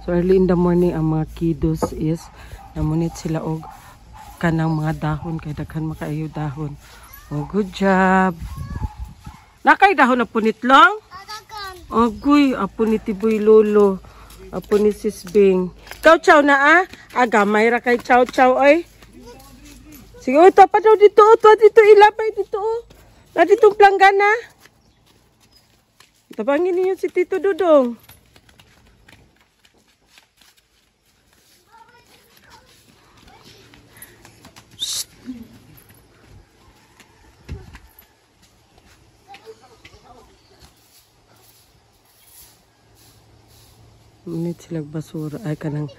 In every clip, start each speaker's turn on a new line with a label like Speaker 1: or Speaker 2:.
Speaker 1: So early in the morning ang mga kiddos is namunit sila og kanang mga dahon kay daghan makaayo dahon. Oh, good job. Nakay dahon na punit lang? Agoy, apo ni Tiboy Lolo. Apo ni Sis Bing. Chow na ah. Gamay ra kay chow ay. Sige, ito pa daw dito. Dito ilapay dito. Na ditong planggana. Tabangin niyo si Tito Dudong. Minit silang basura ay kanang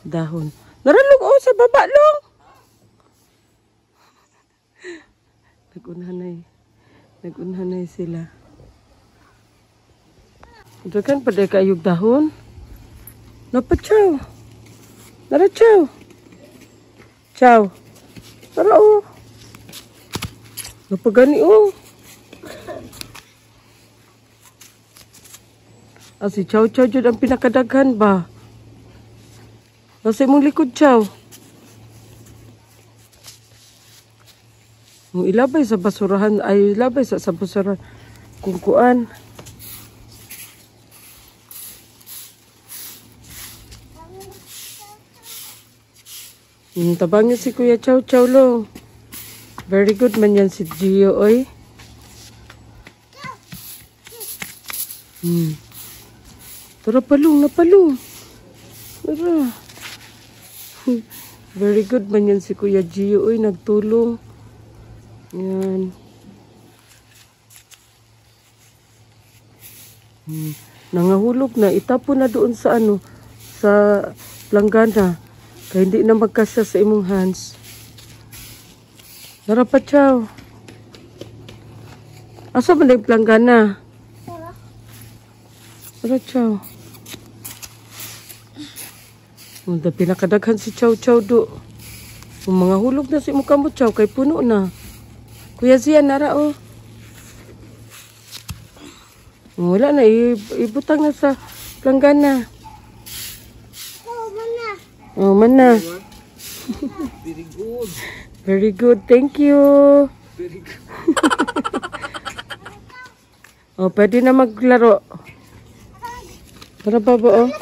Speaker 1: dahon. Naralog sa baba long. Nagunhanay sila. Ito kan pada kayog dahon. Napachaw. Narachaw. Chow. Tara oh. Napagani oh. Si Chow jud ang pinakadaghan ba? Nasa imong likod, Chow. Ilabay sa basurahan, ay ilabay sa basurahan. Kung kuan. Tabangin si Kuya Chow Long. Very good man yan si Gio, oy. Tara palong, napalong. Tara. Very good man yan si Kuya Gio. Uy, nagtulong. Yan. Nangahulog na. Itapon na doon sa sa planggana. Kaya hindi na magkasya sa imong hands. Tara pa, Chow. Asa ba na yung planggana? Tara, Chow. Pinakadaghan si Chow do. Kung mga hulog na si mukha mo, Chow, kay puno na. Kuya Zian, nara oh. Wala na, ibutang na sa planggana. Oh, mana.
Speaker 2: Very good.
Speaker 1: Very good, thank you.
Speaker 2: Very good.
Speaker 1: Oh, pwede na maglaro. Tara baba oh.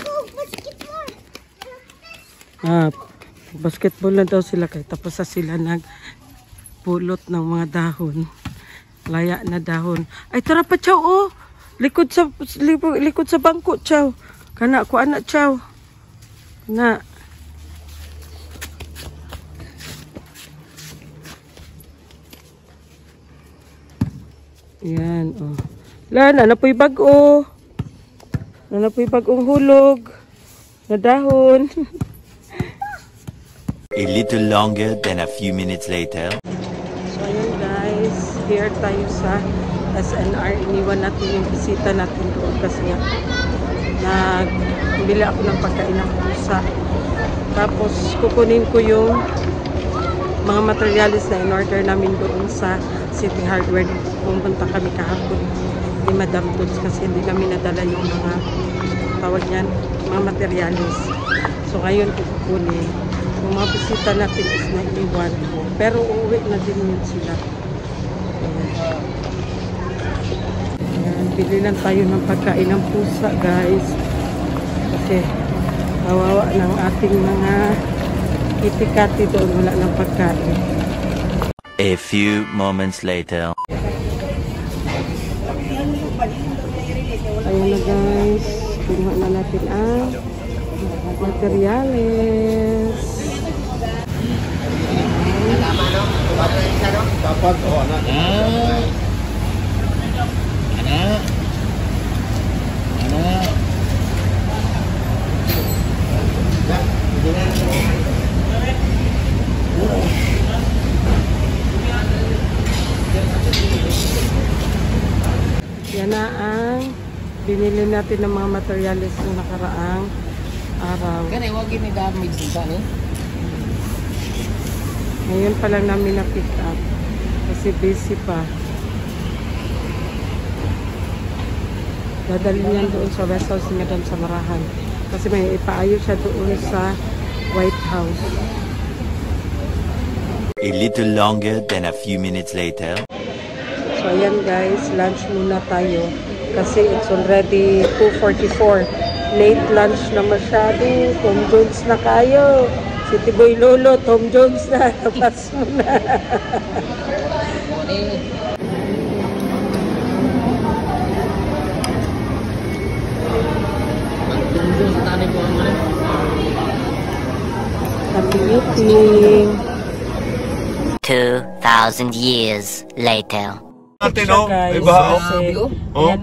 Speaker 1: Basketball na daw sila kay tapos sa sila nagpulot ng mga dahon. Laya na dahon. Ay tara pa, Chow oh. Likod sa bangko, Chow. Kana ko anak, Chow. Na. Yan oh. Lan, napoy bag-o. Napoy bagong hulog. Na dahon.
Speaker 3: A little longer than a few minutes later.
Speaker 1: So ayun guys, here tayo sa SNR. Iniwan natin yung bisita natin doon kasi nagbili ako ng pagkain ng pusa. Tapos kukunin ko yung mga materialis na in-order namin doon sa City Hardware. Pumunta kami kahapon ni Madam Toots kasi hindi namin nadala yung mga tawag niyan, mga materialis. So ngayon kukunin. Yung mga bisita natin is naiwan. Pero uuwi na din yun sila. Ayan, bili lang tayo ng pagkain ng pusa guys. Kasi kawawa ng ating mga kitikati doon. Wala ng pagkain.
Speaker 3: A few moments later.
Speaker 1: Ayan na guys. Kinuha na natin ang materialis.
Speaker 2: Dapat o anak.
Speaker 1: Yan na ang binili natin ng mga materialis ng nakaraang araw.
Speaker 2: Kaya huwag ginagamit sa ni.
Speaker 1: Ngayon pa lang namin na-pick up. Kasi busy pa. Dadalhin yan doon sa West House ni Madam Samarahan. Kasi may ipaayo siya doon sa White House.
Speaker 3: A little longer than a few minutes later.
Speaker 1: So ayan guys, lunch muna tayo. Kasi it's already 2:44. Late lunch na masyado. Tom Jones na kayo. Si Tiboy Lolo, Tom Jones na. Labas mo na. Happy eating.
Speaker 4: 2,000 years later.
Speaker 5: Natin, no?
Speaker 1: Guys,
Speaker 5: Iba, oh.
Speaker 1: kasi, ayan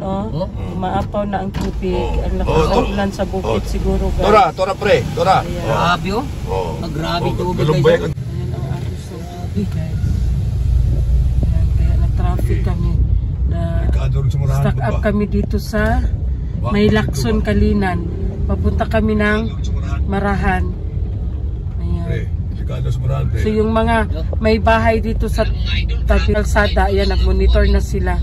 Speaker 1: umaapaw na ang tubig. Ang lakas ng ulan sa bukid siguro guys.
Speaker 5: Tora pre, tora.
Speaker 2: Grabe oh. Grabe tubig guys.
Speaker 5: Ayan
Speaker 1: Ayan ang agos ng tubig guys. Ayan, kaya na-traffic kami. Stuck up kami dito sa May Lacson, Kalinan. Papunta kami ng Marahan. Ayan. So yung mga may bahay dito sa tabi kalsada, ayan, nag-monitor na sila.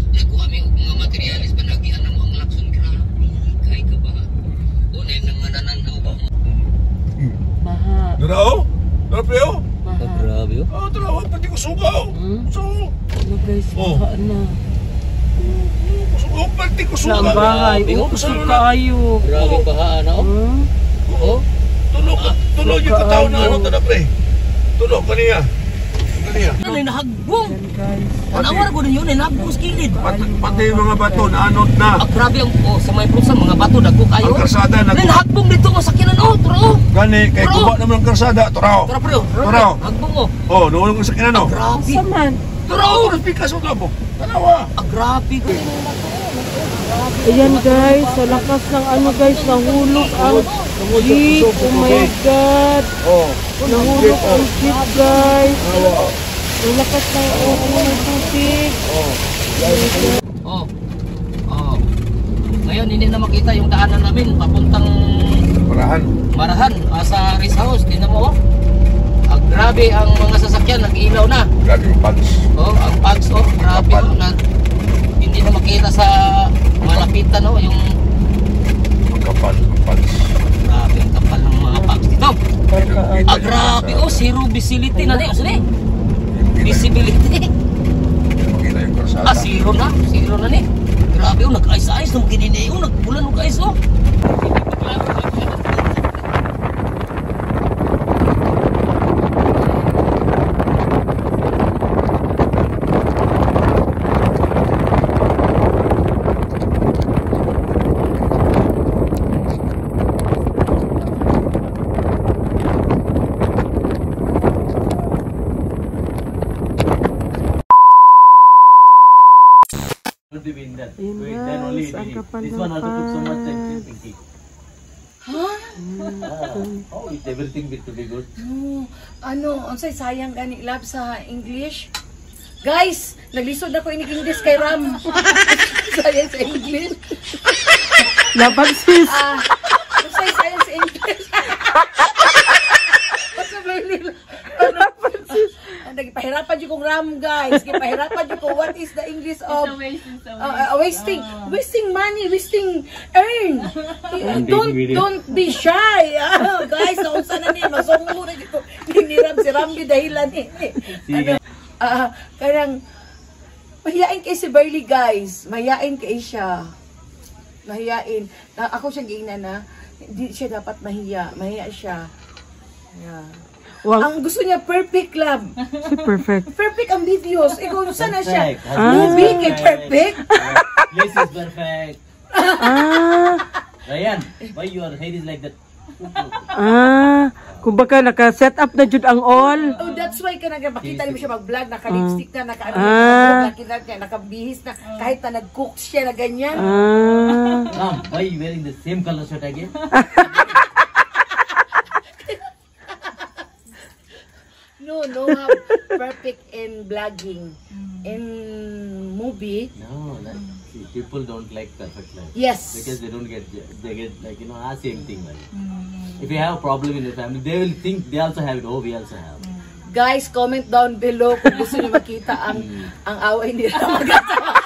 Speaker 1: Baha.
Speaker 5: Naraw? Naraw?
Speaker 1: Baha.
Speaker 2: Grabe oh.
Speaker 5: Oh, tarawa, pati ko sugaw. So,
Speaker 1: Ano guys, baha na.
Speaker 5: sugaw, pati ko
Speaker 1: Na
Speaker 5: sugaw.
Speaker 1: ang bahay, kusog kayo.
Speaker 2: Grabe baha na oh. Oh.
Speaker 5: Tulog yung katao na ano ito na pre. Tulog, kaniya.
Speaker 2: Ano yung nahagbong?
Speaker 1: Ayan guys.
Speaker 2: Ang awar ko na yun, nahagbong sa kilid.
Speaker 5: Pati yung mga bato, naanod na.
Speaker 2: Grabe ang sa may prusan, mga bato, dagko kayo.
Speaker 5: Ang karsada,
Speaker 2: Nahagbong dito ang sakinan oh, turo.
Speaker 5: Gani, kay kuba naman ang karsada, turaw.
Speaker 2: Tara pre oh.
Speaker 5: Turaw.
Speaker 2: Hagbong oh.
Speaker 5: Oh, nawala ko sa kinano.
Speaker 2: Grabe.
Speaker 1: Saman.
Speaker 2: Turo.
Speaker 5: Pikas mo labo. Tanawa.
Speaker 2: Grabe.
Speaker 1: Ayan guys, sa lakas ng ano guys, nahulog ang jeep. Oh my God.
Speaker 5: Oh.
Speaker 1: Nahulog ang jeep guys. Ang lakas ng tubig.
Speaker 2: Oh. Oh. Ngayon hindi na makita yung daanan namin papuntang
Speaker 5: Marahan.
Speaker 2: Marahan sa Rest House. Tingnan mo oh. Grabe ang mga sasakyan nag-ilaw na.
Speaker 5: Grabe yung pads.
Speaker 2: Oh, ang pads oh, grabe oh, na hindi na makita sa malapitan oh, yung
Speaker 5: Kapal, pads.
Speaker 2: grabe ang kapal ng mga pads dito. Grabe oh, zero visibility na niya. Sino visibility.
Speaker 5: Makita yung karsada.
Speaker 2: Zero na ni. Grabe oh, nag-ice-ice nung ginini oh, nagbulan ng ice oh.
Speaker 1: Guys, ang kapal ng pads.
Speaker 2: Oh, everything will to be good.
Speaker 6: Ano, unsay sayang gani lab sa English? Guys, naglisod ako inig English kay Ram. Sayang sa English.
Speaker 1: Laban sis.
Speaker 6: Unsay sayang sa English. Basta ba yun? Nagpahirapan dyan kong Ram, guys. Nagpahirapan dyan kong what is the English of wasting money, wasting earn. Don't be shy. Guys, naunsa na ni, masungo na dito. Ni Ram, si Rambi dahilan eh. Karang, mahiyain kay si Burley, guys. Mahiyain kay siya. Mahiyain. Ako siya gina na, hindi siya dapat mahiya. Mahiya siya. Yeah.
Speaker 1: Wow.
Speaker 6: Ang gusto niya, perfect love.
Speaker 1: Si perfect.
Speaker 6: Perfect ang videos. Ikaw, sana siya.
Speaker 2: Perfect.
Speaker 6: Movie kay perfect.
Speaker 2: Yes, is perfect. Ryan, why your hair is like that?
Speaker 1: Kumbaga naka-set up na jud ang all.
Speaker 6: Oh, that's why ka nagpakita mo siya mag-vlog, naka-lipstick na, nakabihis na, kahit na nag-cook siya na ganyan.
Speaker 2: Ma'am, why you wearing the same color shirt again?
Speaker 6: No, perfect in vlogging. In movie.
Speaker 2: No, see, people don't like perfect life.
Speaker 6: Yes.
Speaker 2: Because they get like, same thing. Right? If you have a problem in your family, they will think they also have it. Oh, we also have.
Speaker 6: Guys, comment down below kung gusto niyo makita ang away nila mag-asawa.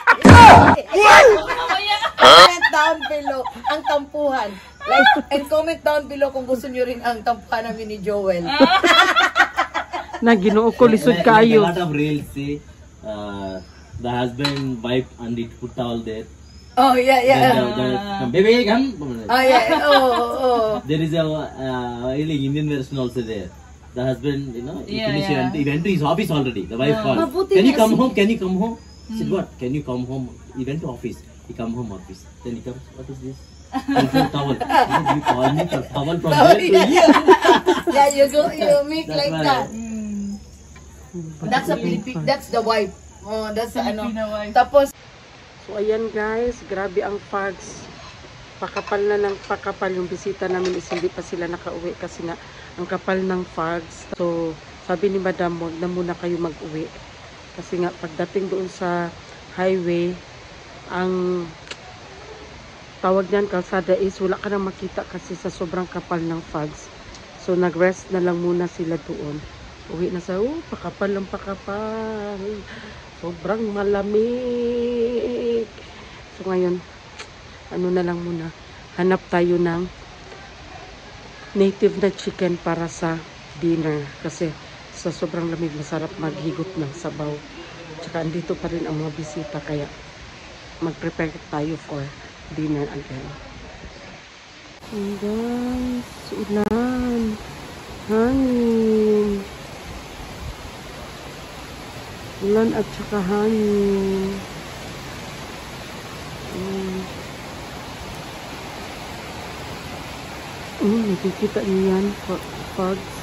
Speaker 6: Comment down below ang tampuhan. Like and comment down below kung gusto niyo rin ang tampa namin ni Joel.
Speaker 1: Na Ginoo ko lisod kayo.
Speaker 2: A lot of reels see the husband wife and it put towel there.
Speaker 6: Oh yeah.
Speaker 2: Baby come.
Speaker 6: Oh yeah. Oh.
Speaker 2: There is a really Indian version also there. The husband, you know, he went to his office already. The wife called.
Speaker 6: Mabuti
Speaker 2: Can you
Speaker 6: nga
Speaker 2: come home? Can you come home? He said what? Can you come home? He went to office. He come home office. Then he comes. What is this? Towel. He said, you call me for towel from there to here.
Speaker 6: Yeah, you make
Speaker 2: That's
Speaker 6: like
Speaker 2: why.
Speaker 6: that. That's a Philippine. That's the wife. Oh, that's ano. Tapos
Speaker 1: So ayan guys, grabe ang fogs. Pakapal na ng pakapal yung bisita namin is hindi pa sila nakauwi kasi nga ang kapal ng fogs. So sabi ni Madam, wag na muna kayo mag-uwi. Kasi nga pagdating doon sa highway, ang tawag niyan kalsada is wala ka nang makita kasi sa sobrang kapal ng fogs. So nag-rest na lang muna sila doon. Uwi na sa pakapal ng pakapal. Sobrang malamig. So ngayon, ano na lang muna, hanap tayo ng native na chicken para sa dinner. Kasi sa sobrang lamig, masarap maghigop ng sabaw. Tsaka andito pa rin ang mga bisita, kaya mag-prepare tayo for dinner again. And guys, ulan, hangin. Ulan at saka hangin. Nakikita niyo yan, fogs.